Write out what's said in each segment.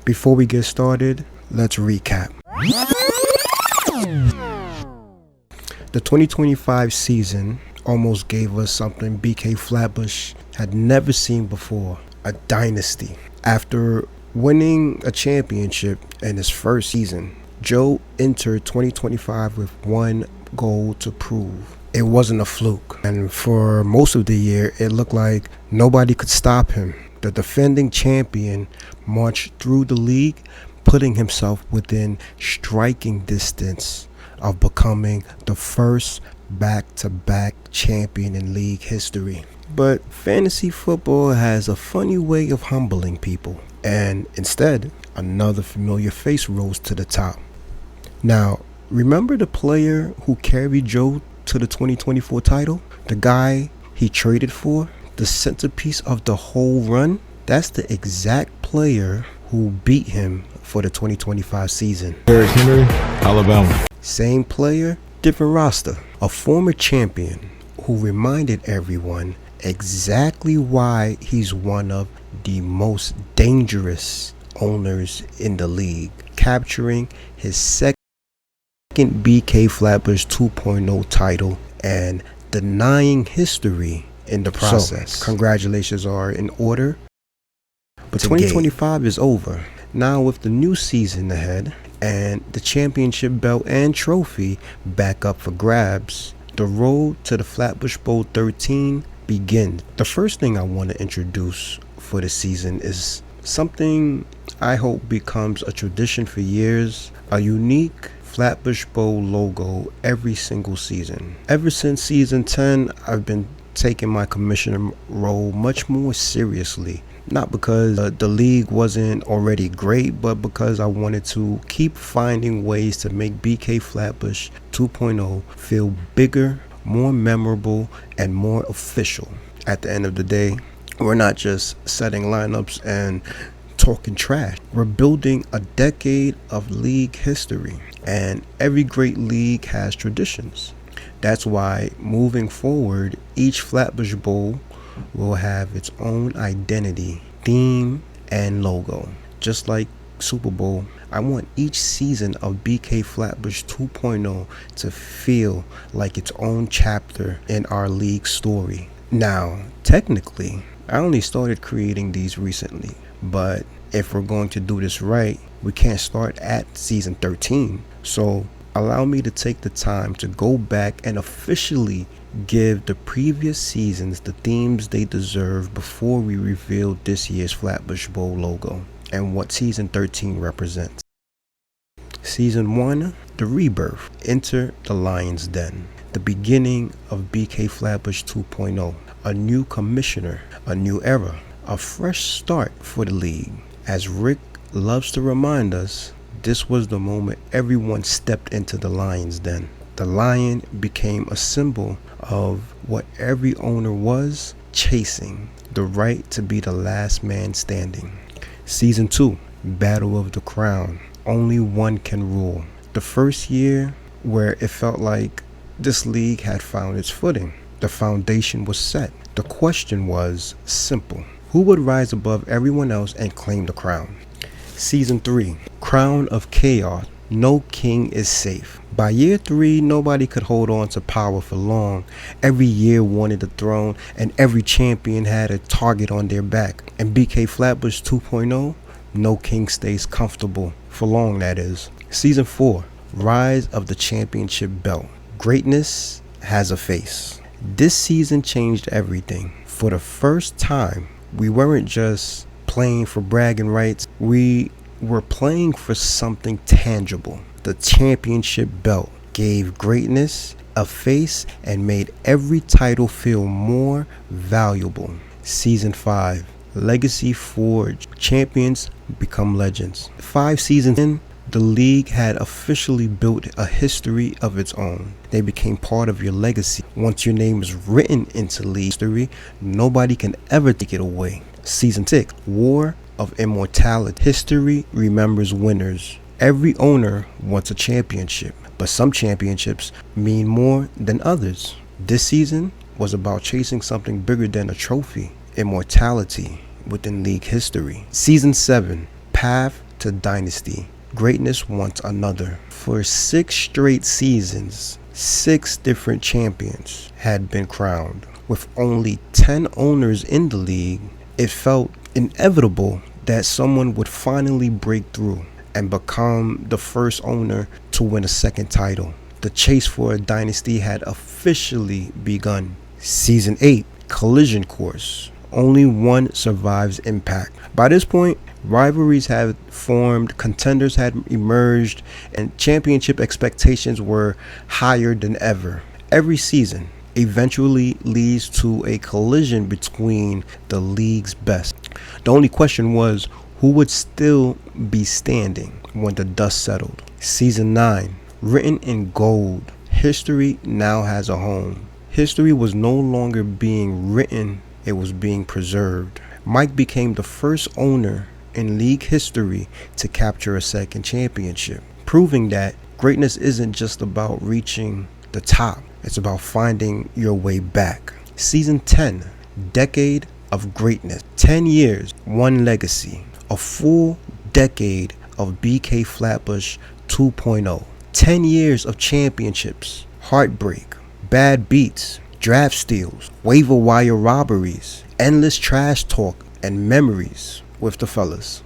Before we get started, let's recap. The 2025 season almost gave us something BK Flatbush had never seen before, a dynasty. After winning a championship in his first season, Joe entered 2025 with one goal to prove. It wasn't a fluke, and for most of the year, it looked like nobody could stop him. The defending champion marched through the league, putting himself within striking distance of becoming the first back-to-back champion in league history. But fantasy football has a funny way of humbling people, and instead, another familiar face rose to the top. Now, remember the player who carried Joe to the 2024 title? The guy he traded for? The centerpiece of the whole run? That's the exact player who beat him for the 2025 season. Derrick Henry, Alabama. Same player, different roster. A former champion who reminded everyone exactly why he's one of the most dangerous owners in the league, capturing his second BK Flatbush 2.0 title and denying history in the process. So, congratulations are in order. But 2025 is over. Now with the new season ahead and the championship belt and trophy back up for grabs, the road to the Flatbush Bowl 13 begins. The first thing I want to introduce for the season is something I hope becomes a tradition for years, a unique Flatbush Bowl logo every single season. Ever since season 10, I've been taking my commissioner role much more seriously. Not because the league wasn't already great, but because I wanted to keep finding ways to make BK Flatbush 2.0 feel bigger, more memorable, and more official. At the end of the day, we're not just setting lineups and talking trash. We're building a decade of league history, and every great league has traditions. That's why moving forward, each Flatbush Bowl will have its own identity, theme, and logo. Just like Super Bowl, I want each season of BK Flatbush 2.0 to feel like its own chapter in our league story. Now, technically, I only started creating these recently, but if we're going to do this right, we can't start at season 13. So allow me to take the time to go back and officially give the previous seasons the themes they deserve before we reveal this year's Flatbush Bowl logo and what season 13 represents. Season 1, the rebirth. Enter the Lion's Den. The beginning of BK Flatbush 2.0. A new commissioner, a new era, a fresh start for the league. As Rick loves to remind us, this was the moment everyone stepped into the Lion's Den. The lion became a symbol of what every owner was chasing, the right to be the last man standing. Season 2, Battle of the Crown. Only one can rule. The first year where it felt like this league had found its footing. The foundation was set. The question was simple. Who would rise above everyone else and claim the crown? Season 3, Crown of Chaos. No king is safe. By year 3, nobody could hold on to power for long. Every year wanted the throne, and every champion had a target on their back. And BK Flatbush 2.0, no king stays comfortable for long, that is. Season 4, Rise of the Championship Belt. Greatness has a face. This season changed everything. For the first time, we weren't just playing for bragging rights. We were playing for something tangible. The championship belt gave greatness a face and made every title feel more valuable. Season 5, Legacy Forge. Champions become legends. 5 seasons in, the league had officially built a history of its own. They became part of your legacy. Once your name is written into league history, nobody can ever take it away. Season 6, War of Immortality. History remembers winners. Every owner wants a championship, but some championships mean more than others. This season was about chasing something bigger than a trophy. Immortality within league history. Season 7, Path to dynasty. Greatness wants another. For 6 straight seasons, 6 different champions had been crowned. With only 10 owners in the league, it felt inevitable that someone would finally break through and become the first owner to win a second title. The chase for a dynasty had officially begun. Season 8, Collision Course. Only one survives impact. By this point, rivalries had formed, contenders had emerged, and championship expectations were higher than ever. Every season eventually leads to a collision between the league's best. The only question was who would still be standing when the dust settled. Season 9, written in gold, history now has a home. History was no longer being written, it was being preserved. Mike became the first owner in league history to capture a second championship, proving that greatness isn't just about reaching the top, it's about finding your way back. Season 10, Decade of Greatness. 10 years, one legacy. A full decade of BK Flatbush 2.0. 10 years of championships, heartbreak, bad beats, draft steals, waiver wire robberies, endless trash talk, and memories with the fellas.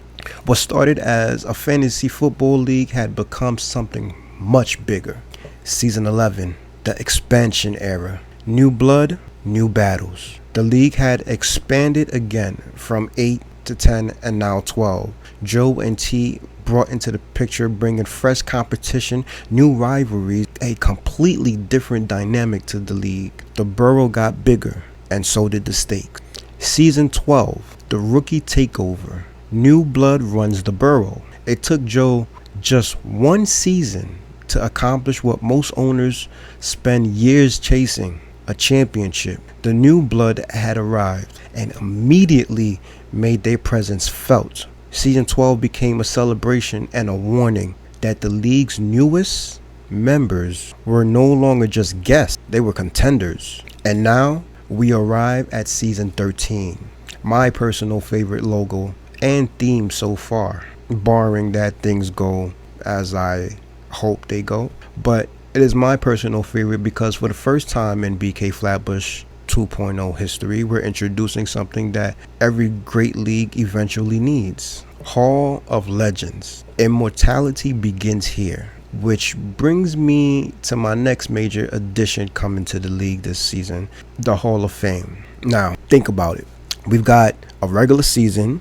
What started as a fantasy football league had become something much bigger. Season 11, the expansion era. New blood, new battles. The league had expanded again from 8 to 10 and now 12. Joe and T brought into the picture, bringing fresh competition, new rivalries, a completely different dynamic to the league. The borough got bigger, and so did the stakes. Season 12, the rookie takeover. New blood runs the borough. It took Joe just one season to accomplish what most owners spend years chasing, a championship. The new blood had arrived and immediately made their presence felt. Season 12 became a celebration and a warning that the league's newest members were no longer just guests, they were contenders. And now we arrive at season 13, my personal favorite logo and theme so far, barring that things go as I hope they go. But it is my personal favorite because for the first time in BK Flatbush 2.0 history, we're introducing something that every great league eventually needs. Hall of Legends. Immortality begins here, which brings me to my next major addition coming to the league this season, the Hall of Fame. Now, think about it. We've got a regular season,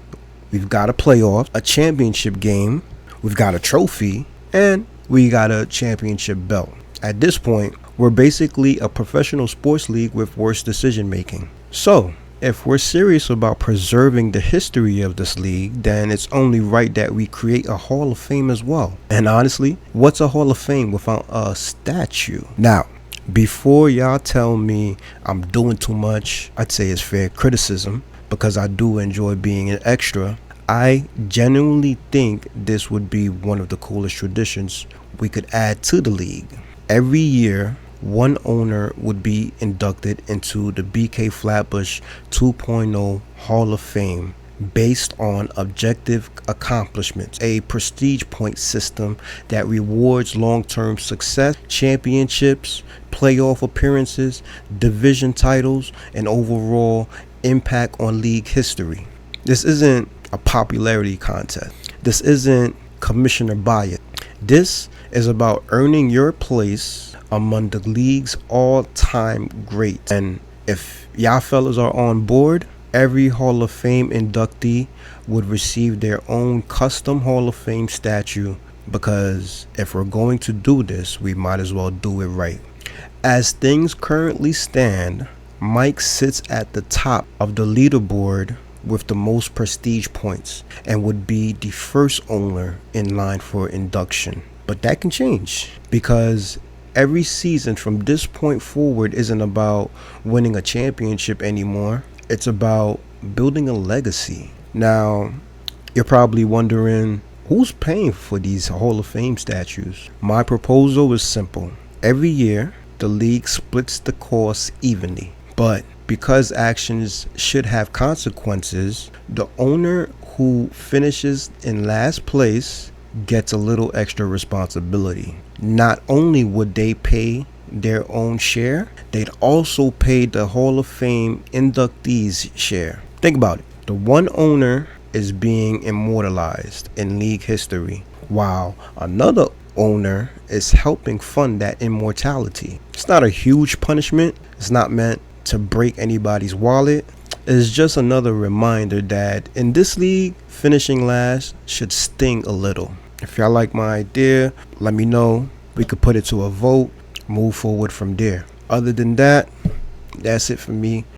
we've got a playoff, a championship game, we've got a trophy, and we got a championship belt. At this point, we're basically a professional sports league with worse decision making. So, if we're serious about preserving the history of this league, then it's only right that we create a Hall of Fame as well. And honestly, what's a Hall of Fame without a statue? Now, before y'all tell me I'm doing too much, I'd say it's fair criticism because I do enjoy being an extra. I genuinely think this would be one of the coolest traditions we could add to the league. Every year, one owner would be inducted into the BK Flatbush 2.0 Hall of Fame based on objective accomplishments, a prestige point system that rewards long-term success, championships, playoff appearances, division titles, and overall impact on league history. This isn't a popularity contest. This isn't commissioner bias. This is about earning your place among the league's all-time greats. And if y'all fellas are on board, every Hall of Fame inductee would receive their own custom Hall of Fame statue, because if we're going to do this, we might as well do it right. As things currently stand, Mike sits at the top of the leaderboard with the most prestige points and would be the first owner in line for induction. But that can change, because every season from this point forward isn't about winning a championship anymore. It's about building a legacy. Now, you're probably wondering, who's paying for these Hall of Fame statues? My proposal is simple. Every year, the league splits the cost evenly. But because actions should have consequences, the owner who finishes in last place gets a little extra responsibility. Not only would they pay their own share, they'd also pay the Hall of Fame inductees' share. Think about it. The one owner is being immortalized in league history, while another owner is helping fund that immortality. It's not a huge punishment. It's not meant to break anybody's wallet. It's just another reminder that in this league, finishing last should sting a little. If y'all like my idea, let me know. We could put it to a vote, move forward from there. Other than that, that's it for me.